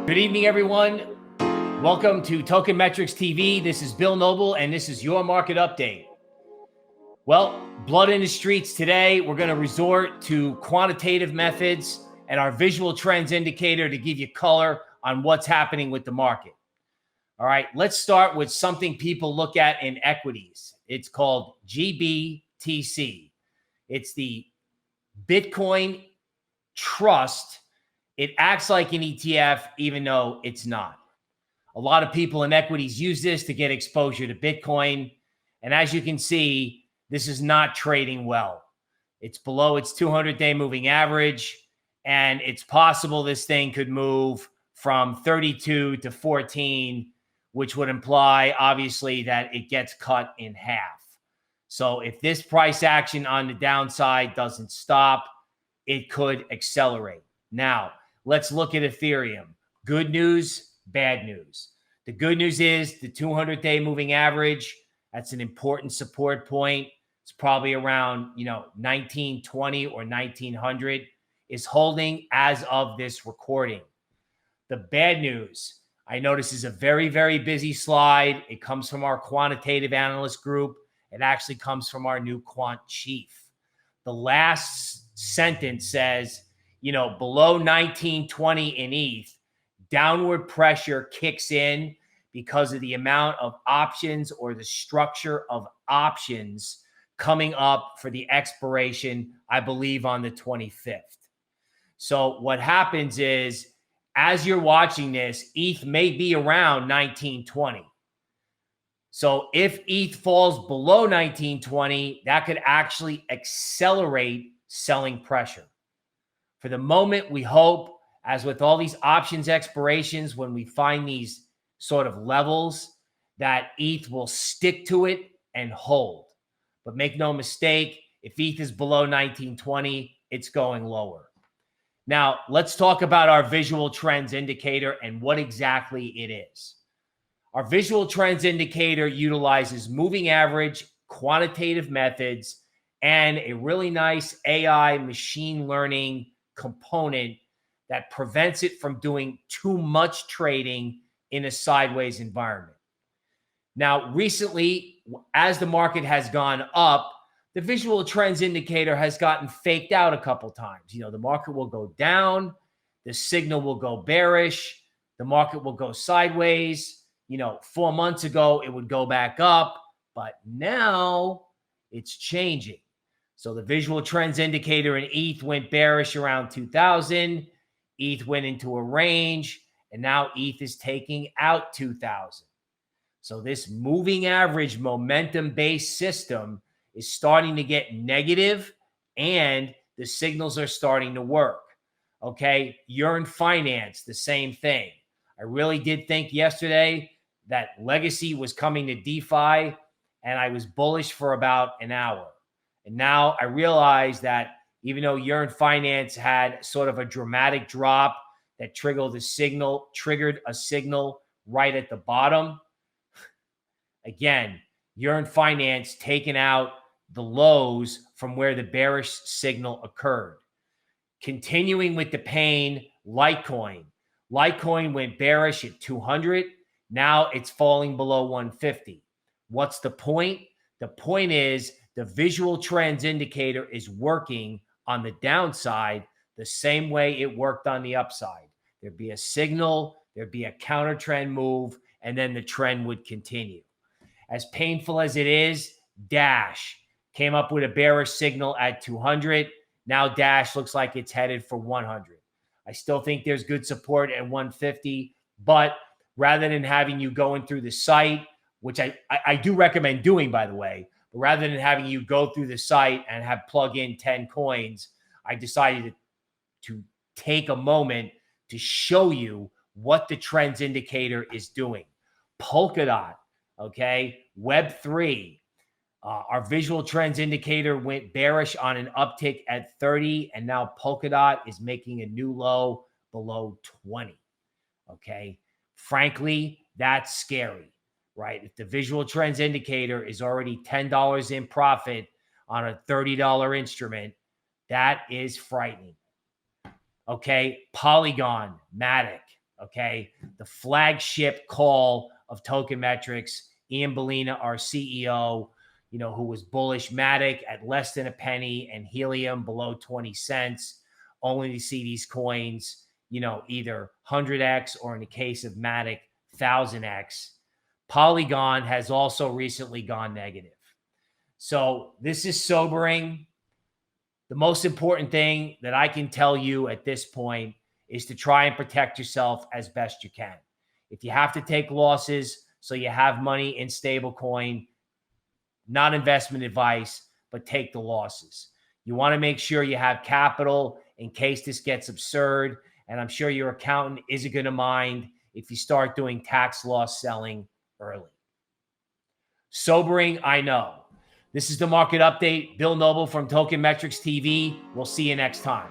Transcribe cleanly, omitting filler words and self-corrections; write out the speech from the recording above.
Good evening, everyone. Welcome to Token Metrics TV. This is Bill Noble, and this is your market update. Well, blood in the streets today. We're going to resort to quantitative methods and our visual trends indicator to give you color on what's happening with the market. All right, let's start with something people look at in equities. It's called GBTC. It's the Bitcoin Trust. It acts like an ETF, even though it's not. A lot of people in equities use this to get exposure to Bitcoin. And as you can see, this is not trading well. It's below its 200-day moving average. And it's possible this thing could move from 32 to 14, which would imply, obviously, that it gets cut in half. So if this price action on the downside doesn't stop, it could accelerate. Now, let's look at Ethereum. Good news, bad news. The good news is the 200-day moving average, that's an important support point. It's probably around, 1920 or 1900 is holding as of this recording. The bad news, I know this is a very, very busy slide. It comes from our quantitative analyst group. It actually comes from our new quant chief. The last sentence says, below 1920 in ETH, downward pressure kicks in because of the amount of options or the structure of options coming up for the expiration, I believe, on the 25th. So what happens is, as you're watching this, ETH may be around 1920. So if ETH falls below 1920, that could actually accelerate selling pressure. For the moment, we hope, as with all these options expirations, when we find these sort of levels, that ETH will stick to it and hold. But make no mistake, if ETH is below 1920, it's going lower. Now, let's talk about our visual trends indicator and what exactly it is. Our visual trends indicator utilizes moving average, quantitative methods, and a really nice AI machine learning component that prevents it from doing too much trading in a sideways environment. Now, recently, as the market has gone up, the visual trends indicator has gotten faked out a couple times. The market will go down, the signal will go bearish, the market will go sideways. 4 months ago, it would go back up, but now it's changing. So the visual trends indicator in ETH went bearish around 2000. ETH went into a range, and now ETH is taking out 2000. So this moving average momentum-based system is starting to get negative, and the signals are starting to work. Okay, Yearn Finance, the same thing. I really did think yesterday that Legacy was coming to DeFi, and I was bullish for about an hour. And now I realize that even though Yearn Finance had sort of a dramatic drop that triggered a signal right at the bottom, again, Yearn Finance taking out the lows from where the bearish signal occurred. Continuing with the pain, Litecoin. Litecoin went bearish at 200. Now it's falling below 150. What's the point? The point is the visual trends indicator is working on the downside the same way it worked on the upside. There'd be a signal, there'd be a counter trend move, and then the trend would continue. As painful as it is, Dash came up with a bearish signal at 200. Now Dash looks like it's headed for 100. I still think there's good support at 150, but rather than having you going through the site, which I do recommend doing, by the way, but rather than having you go through the site and have plug in 10 coins, I decided to take a moment to show you what the trends indicator is doing. Polkadot, okay, Web3. Our visual trends indicator went bearish on an uptick at 30, and now Polkadot is making a new low below 20, okay? Frankly, that's scary, right? If the visual trends indicator is already $10 in profit on a $30 instrument, that is frightening. Okay, Polygon, Matic, okay? The flagship call of Token Metrics, Ian Bellina, our CEO, who was bullish Matic at less than a penny and helium below 20 cents, only to see these coins, either 100x or in the case of Matic, 1000x. Polygon has also recently gone negative. So this is sobering. The most important thing that I can tell you at this point is to try and protect yourself as best you can. If you have to take losses so you have money in stablecoin, not investment advice, but take the losses. You want to make sure you have capital in case this gets absurd. And I'm sure your accountant isn't going to mind if you start doing tax loss selling early. Sobering, I know. This is the market update. Bill Noble from Token Metrics TV. We'll see you next time.